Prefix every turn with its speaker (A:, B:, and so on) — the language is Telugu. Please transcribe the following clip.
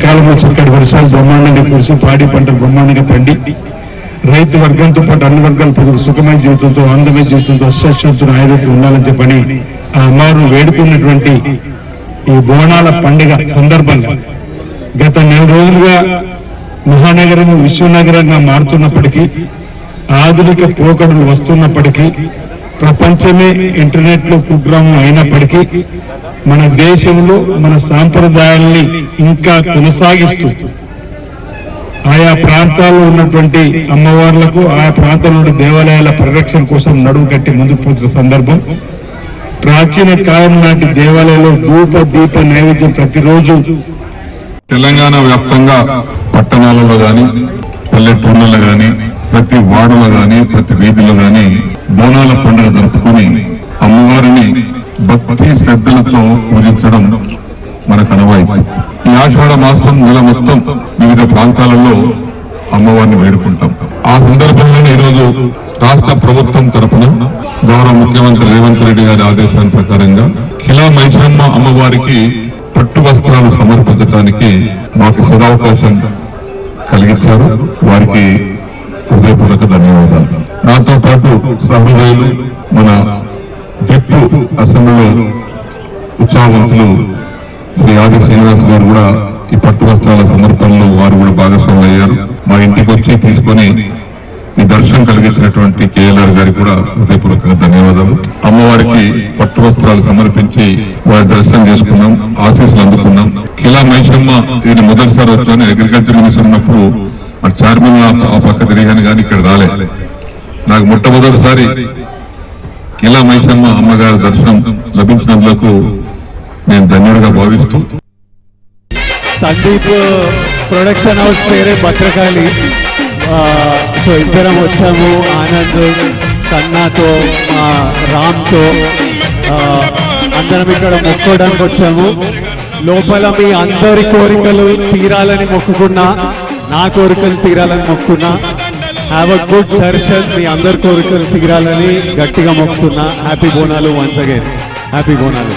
A: సకాలంలో చక్కటి వర్షాలు బ్రహ్మాండంగా కురిసి పాడి పంటలు బ్రహ్మాండంగా పండి రైతు వర్గంతో పాటు అన్ని వర్గాల ప్రజలు సుఖమైన జీవితంతో ఆనందమైన జీవితంతో అశాశ్వత ఆయుర్వేదం ఉండాలని చెప్పని ఆ అమ్మవారిని వేడుకున్నటువంటి ఈ బోనాల పండుగ సందర్భంగా గత 4 రోజులుగా మహానగరం విశ్వనగరంగా మారుతున్నప్పటికీ ఆధునిక పోకడలు వస్తున్నప్పటికీ ప్రపంచమే ఇంటర్నెట్ లో కుగ్రామం అయినప్పటికీ మన దేశంలో మన సాంప్రదాయాల్ని ఇంకా కొనసాగిస్తూ ఆయా ప్రాంతాల్లో ఉన్నటువంటి అమ్మవార్లకు ఆయా ప్రాంతాల్లో దేవాలయాల పరిరక్షణ కోసం నడుము కట్టి ముందుకు పోతున్న సందర్భం. ప్రాచీన కాలం నాటి దేవాలయంలో ధూప దీప నైవేద్యం ప్రతిరోజు
B: తెలంగాణ వ్యాప్తంగా పట్టణాలలో గాని పల్లెటూర్లలో గాని ప్రతి వార్డులో గాని ప్రతి వీధిలో గాని బోనాల పండుగ జరుపుకొని అమ్మవారిని భక్తి శ్రద్ధలతో పూజించడం మనకు అనువైతే ఈ ఆషాఢ మాసం నెల మొత్తం వివిధ ప్రాంతాలలో అమ్మవారిని వేడుకుంటాం. ఆ సందర్భంలోనే ఈరోజు రాష్ట్ర ప్రభుత్వం తరఫున గౌరవ ముఖ్యమంత్రి రేవంత్ రెడ్డి గారి ఆదేశాల ప్రకారంగా కిలా మైసమ్మ అమ్మవారికి పట్టు వస్త్రాలు సమర్పించడానికి మాకు సదావకాశం కలిగించారు. వారికి హృదయపూర్వక ధన్యవాదాలు. నాతో పాటు సహృదయులు మన జట్టు అసెంబ్లీలో ఉత్సాహవంతులు శ్రీ ఆది శ్రీనివాస్ గారు కూడా ఈ పట్టు వస్త్రాల సమర్పణలో వారు కూడా భాగస్వాములు అయ్యారు. మా ఇంటికి వచ్చి తీసుకొని ఈ దర్శనం కలిగించినటువంటి కేఎల్ఆర్ గారికి కూడా హృదయపూర్వకంగా ధన్యవాదాలు. అమ్మవారికి పట్టు వస్త్రాలు సమర్పించి వారి దర్శనం చేసుకున్నాం, ఆశీస్సులు అందుకున్నాం. కిలా మైసమ్మ ఇది మొదటిసారి వచ్చాను. అగ్రికల్చర్ మినిస్టర్ ఉన్నప్పుడు మరి చార్మినార్ ఆ పక్క తిరిగాను కానీ ఇక్కడ రాలే. నాకు మొట్టమొదటిసారి కిలా మైసమ్మ అమ్మగారి దర్శనం లభించినందుకు నేను ధన్యుడిగా భావిస్తూ
C: సందీప్ ప్రొడక్షన్ హౌస్ పేరే భద్రకాళి. సో ఇద్దరం వచ్చాము, ఆనంద్ కన్నాతో రామ్తో అందరం ఇక్కడ మొక్కోవడానికి వచ్చాము. లోపల మీ అందరి కోరికలు తీరాలని మొక్కుకున్నా, నా కోరికలు తీరాలని మొక్కున్నా. హ్యావ్ అ గుడ్ దర్శన్, మీ అందరి కోరికలు తీరాలని గట్టిగా మొక్కుతున్నా. Happy Bonalu once again, happy Bonalu.